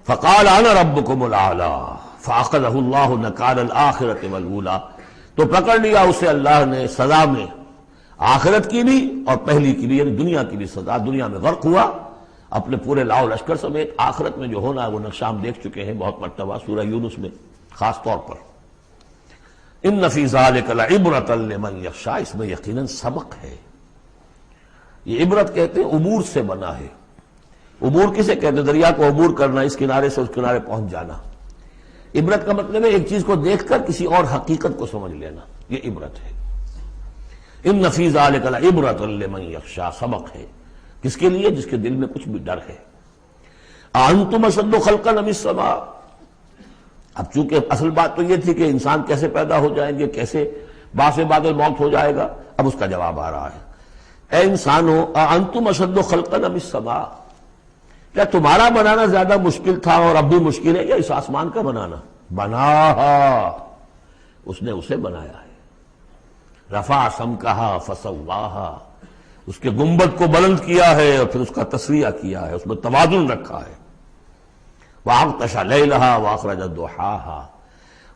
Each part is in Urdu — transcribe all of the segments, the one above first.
فقال انا ربکم الاعلی فاخذہ اللہ نکال الآخرۃ والاولی، تو پکڑ لیا اسے اللہ نے سزا میں آخرت کی بھی اور پہلی کی بھی، یعنی دنیا کی بھی سزا۔ دنیا میں غرق ہوا اپنے پورے لاؤ لشکر سمیت، آخرت میں جو ہونا ہے وہ نقشہ ہم دیکھ چکے ہیں بہت مرتبہ سورہ یونس میں خاص طور پر۔ ان فی ذلک لعبرۃ لمن یخشی، اس میں یقیناً سبق ہے۔ یہ عبرت کہتے ہیں عبور سے بنا ہے۔ عبور کسے کہتے ہیں؟ دریا کو عبور کرنا، اس کنارے سے اس کنارے پہنچ جانا۔ عبرت کا مطلب ہے ایک چیز کو دیکھ کر کسی اور حقیقت کو سمجھ لینا، یہ عبرت ہے۔ ان فی ذلک لعبرۃ لمن یخشی، سبق ہے کس کے لیے؟ جس کے دل میں کچھ بھی ڈر ہے۔ انتم اشد خلقا ام السماء، اب چونکہ اصل بات تو یہ تھی کہ انسان کیسے پیدا ہو جائیں گے، کیسے باعث بعد الموت ہو جائے گا، اب اس کا جواب آ رہا ہے۔ اے انسانو انتم اشد خلقا ام السماء، کیا تمہارا بنانا زیادہ مشکل تھا اور اب بھی مشکل ہے یا اس آسمان کا بنانا؟ بناہا، اس نے اسے بنایا ہے۔ رفع سمکہا فسواہا، اس کے گنبد کو بلند کیا ہے اور پھر اس کا تسویہ کیا ہے، اس میں توازن رکھا ہے۔ وَأَغْطَشَ لَيْلَهَا وَأَخْرَجَ ضُحَاهَا،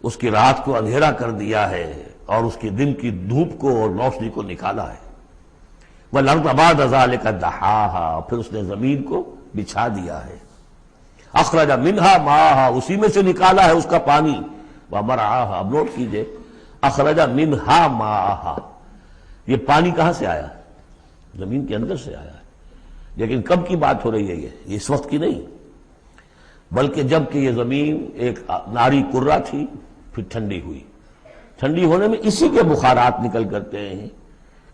اس کی رات کو اندھیرا کر دیا ہے اور اس کی دن کی دھوپ کو اور روشنی کو نکالا ہے۔ وَالْأَرْضَ بَعْدَ ذَلِكَ دَحَاهَا، پھر اس نے زمین کو بچھا دیا ہے۔ أَخْرَجَ مِنْهَا مَاءَهَا، اسی میں سے نکالا ہے اس کا پانی۔ وَمَرْعَاهَا، اب نوٹ کیجئے أَخْرَجَ مِنْهَا مَاءَهَا، یہ پانی کہاں سے آیا؟ زمین کے اندر سے آیا ہے۔ لیکن کب کی بات ہو رہی ہے؟ یہ اس وقت کی نہیں، بلکہ جب کہ یہ زمین ایک ناری کرہ تھی، پھر ٹھنڈی ہوئی۔ ٹھنڈی ہونے میں اسی کے بخارات نکل کرتے ہیں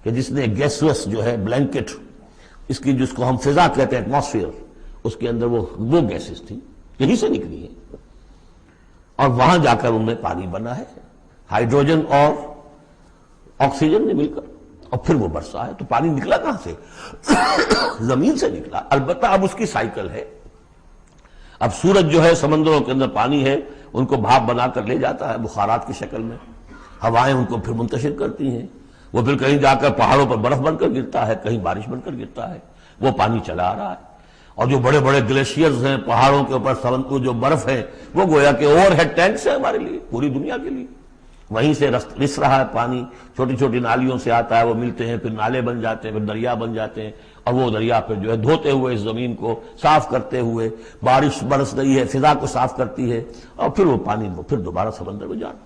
کہ جس نے گیسوس جو ہے بلینکٹ، اس کی جس کو ہم فضا کہتے ہیں ایٹماسفیئر، اس کے اندر وہ گیسز تھی، یہیں سے نکلی ہیں اور وہاں جا کر ان میں پانی بنا ہے، ہائیڈروجن اور آکسیجن نے مل کر، اور پھر وہ برسا ہے۔ تو پانی نکلا کہاں سے؟ زمین سے نکلا۔ البتہ اب اس کی سائیکل ہے، اب سورج جو ہے سمندروں کے اندر پانی ہے، ان کو بھاپ بنا کر لے جاتا ہے بخارات کی شکل میں، ہوائیں ان کو پھر منتشر کرتی ہیں، وہ پھر کہیں جا کر پہاڑوں پر برف بن کر گرتا ہے، کہیں بارش بن کر گرتا ہے، وہ پانی چلا آ رہا ہے۔ اور جو بڑے بڑے گلیشیئرز ہیں پہاڑوں کے اوپر سمندر جو برف ہے، وہ گویا کہ اوور ہیڈ ٹینکس ہے ہمارے لیے، پوری دنیا کے لیے۔ وہیں سے رس رہا ہے پانی، چھوٹی چھوٹی نالیوں سے آتا ہے، وہ ملتے ہیں، پھر نالے بن جاتے ہیں، پھر دریا بن جاتے ہیں، اور وہ دریا پھر جو ہے دھوتے ہوئے اس زمین کو صاف کرتے ہوئے، بارش برس رہی ہے فضا کو صاف کرتی ہے، اور پھر وہ پانی پھر دوبارہ سمندر میں جانا۔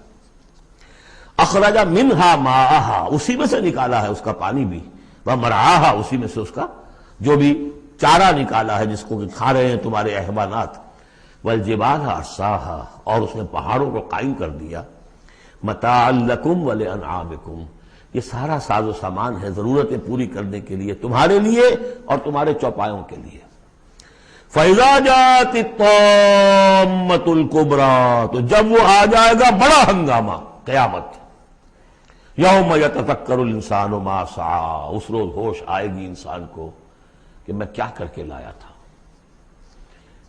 اخرج منہا ماءہا، اسی میں سے نکالا ہے اس کا پانی بھی، ومرعاہا، اسی میں سے اس کا جو بھی چارہ نکالا ہے جس کو کہ کھا رہے ہیں تمہارے حیوانات۔ والجبال ارساہا، اور اس نے پہاڑوں کو قائم کر دیا۔ متاعا لکم ولانعامکم، یہ سارا ساز و سامان ہے ضرورتیں پوری کرنے کے لیے، تمہارے لیے اور تمہارے چوپایوں کے لیے۔ فَإِذَا جَاءَتِ الطَّامَّةُ الْكُبْرَىٰ، تو جب وہ آ جائے گا بڑا ہنگامہ، قیامت، یوم یتذکر الانسان ما سعی، اس روز ہوش آئے گی انسان کو کہ میں کیا کر کے لایا تھا،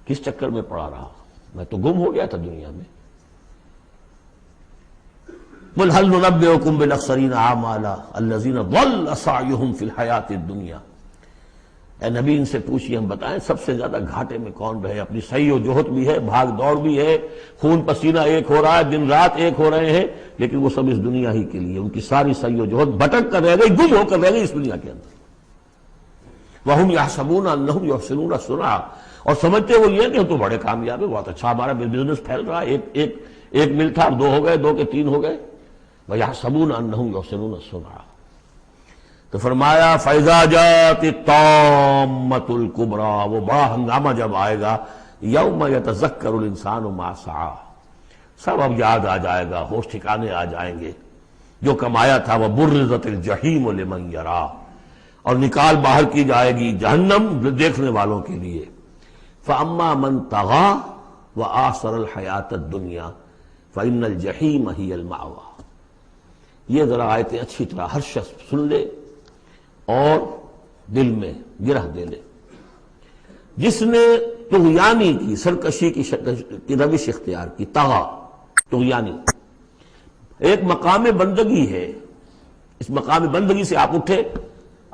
کس چکر میں پڑا رہا، میں تو گم ہو گیا تھا دنیا میں۔ قل هل ننبئكم بالاخسرین اعمالا الذین ضل سعیهم فی الحیاۃ الدنیا، اے نبی ان سے پوچھیے ہم بتائیں سب سے زیادہ گھاٹے میں کون رہے، اپنی سعی و جہد بھی ہے، بھاگ دوڑ بھی ہے، خون پسینہ ایک ہو رہا ہے، دن رات ایک ہو رہے ہیں، لیکن وہ سب اس دنیا ہی کے لیے، ان کی ساری سعی و جہد بھٹک کر رہ گئی، گم ہو کر رہ گئی اس دنیا کے اندر۔ وَهُمْ يَحْسَبُونَ أَنَّهُمْ يُحْسِنُونَ صُنْعًا، اور سمجھتے وہ یہ کہ ہم تو بڑے کامیاب ہیں، بہت اچھا ہمارا بزنس پھیل رہا ہے، ایک مل تھا، دو ہو گئے، دو کے تین ہو گئے۔ وَيَحْسَبُونَ أَنَّهُمْ يُحْسِنُونَ صُنْعًا، تو فرمایا فَإِذَا جَاءَتِ الطَّامَّةُ الْكُبْرَىٰ، وہ بڑا ہنگامہ جب آئے گا، یوم یتذکر الانسان ما سعی، سب اب یاد آ جائے گا، ہوش ٹھکانے آ جائیں گے، جو کمایا تھا۔ وَبُرِّزَتِ الجحیم لمن یریٰ، اور نکال باہر کی جائے گی جہنم دیکھنے والوں کے لیے۔ فَأَمَّا مَنْ طَغَىٰ وَآثَرَ الْحَيَاةَ الدُّنْيَا فَإِنَّ الْجَحِيمَ هِيَ الْمَأْوَىٰ، یہ ذرا آیتیں اچھی طرح ہر شخص سن لے اور دل میں گرہ دے لے۔ جس نے طغیانی کی، سرکشی کی روش اختیار کی، طغا، طغیانی، ایک مقام بندگی ہے، اس مقام بندگی سے آپ اٹھے،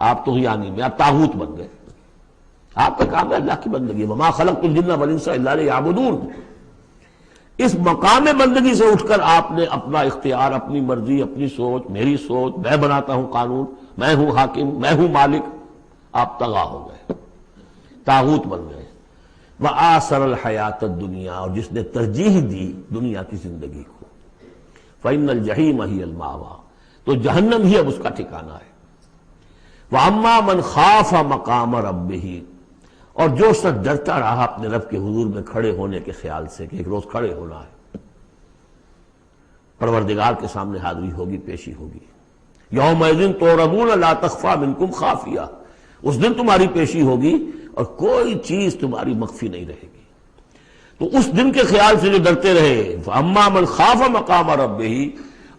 آپ طغیانی میں، آپ طاغوت بن گئے، آپ کا کام ہے اللہ کی بندگی، وما خلقت الجن والانس الا لیعبدون۔ اس مقام بندگی سے اٹھ کر آپ نے اپنا اختیار، اپنی مرضی، اپنی سوچ، میری سوچ، میں بناتا ہوں قانون، میں ہوں حاکم، میں ہوں مالک، آپ طغا ہو گئے، طاغوت بن گئے۔ وآثر الحیات الدنیا، اور جس نے ترجیح دی دنیا کی زندگی کو، فإن الجحیم ہی المأویٰ، تو جہنم ہی اب اس کا ٹھکانہ ہے۔ وَأَمَّا مَنْ خَافَ مَقَامَ رَبِّهِ، اور جو شخص ڈرتا رہا اپنے رب کے حضور میں کھڑے ہونے کے خیال سے کہ ایک روز کھڑے ہونا ہے، پروردگار کے سامنے حاضری ہوگی، پیشی ہوگی۔ یومئذ تعرضون لا تخفی منکم خافیہ، اس دن تمہاری پیشی ہوگی اور کوئی چیز تمہاری مخفی نہیں رہے گی۔ تو اس دن کے خیال سے جو ڈرتے رہے، فَأَمَّا مَنْ خَافَ مَقَامَ رَبِّهِ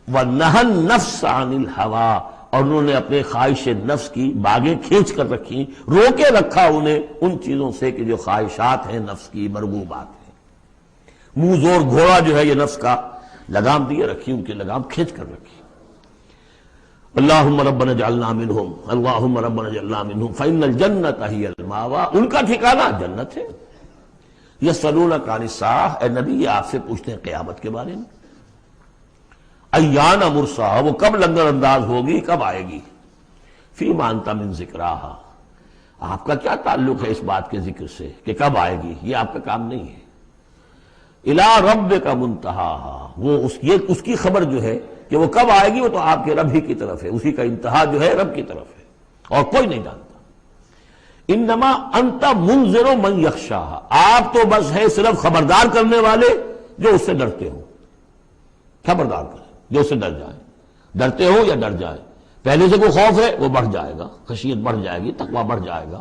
وَنَهَى النَّفْسَ عَنِ الْهَوَىٰ، اور انہوں نے اپنے خواہش نفس کی باغیں کھینچ کر رکھی، روکے رکھا انہیں ان چیزوں سے کہ جو خواہشات ہیں نفس کی، مرغوبات ہیں۔ منہ زور گھوڑا جو ہے یہ نفس کا، لگام دیے رکھی، ان کی لگام کھینچ کر رکھی۔ اللہم ربنا اجعلنا منہم، اللہم ربنا اجعلنا منہم فإن الجنۃ ہی المأویٰ، ان کا ٹھکانہ جنت ہے۔ یسألونک عن الساعۃ، اے نبی یہ آپ سے پوچھتے ہیں قیامت کے بارے میں، ایان مرساہا، وہ کب لنگر انداز ہوگی، کب آئے گی؟ فیما انت من ذکراہا، آپ کا کیا تعلق ہے اس بات کے ذکر سے کہ کب آئے گی، یہ آپ کا کام نہیں ہے۔ الی ربک منتہاہا، وہ اس کی خبر جو ہے کہ وہ کب آئے گی، وہ تو آپ کے رب ہی کی طرف ہے، اسی کا انتہا جو ہے رب کی طرف ہے، اور کوئی نہیں جانتا۔ انما انت منذر من یخشاہا، آپ تو بس ہے صرف خبردار کرنے والے جو اس سے ڈرتے ہو، خبردار کریں جو اس سے ڈر جائیں، ڈرتے ہو یا ڈر جائیں۔ پہلے سے کوئی خوف ہے وہ بڑھ جائے گا، خشیت بڑھ جائے گی، تقویٰ بڑھ جائے گا،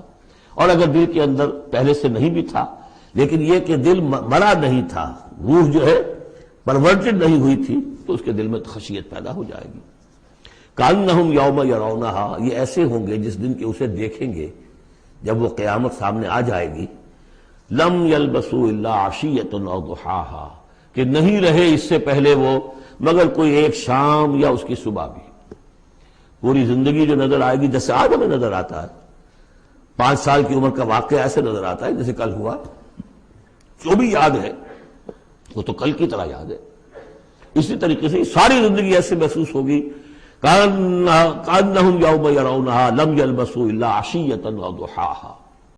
اور اگر دل کے اندر پہلے سے نہیں بھی تھا لیکن یہ کہ دل مرا نہیں تھا، روح جو ہے پرورٹڈ نہیں ہوئی تھی، تو اس کے دل میں خشیت پیدا ہو جائے گی۔ کأنہم یوم یرونہا، یہ ایسے ہوں گے جس دن کہ اسے دیکھیں گے، جب وہ قیامت سامنے آ جائے گی۔ لم یلبسوا الا عشیۃ او ضحاہا، کہ نہیں رہے اس سے پہلے وہ مگر کوئی ایک شام یا اس کی صبح بھی۔ پوری زندگی جو نظر آئے گی جیسے آج ہمیں نظر آتا ہے، 5 سال کی عمر کا واقعہ ایسے نظر آتا ہے جیسے کل ہوا، جو بھی یاد ہے وہ تو کل کی طرح یاد ہے۔ اسی طریقے سے ساری زندگی ایسے محسوس ہوگی، کأنہم یوم یرونہا لم یلبسوا الا عشیۃ او ضحاہا۔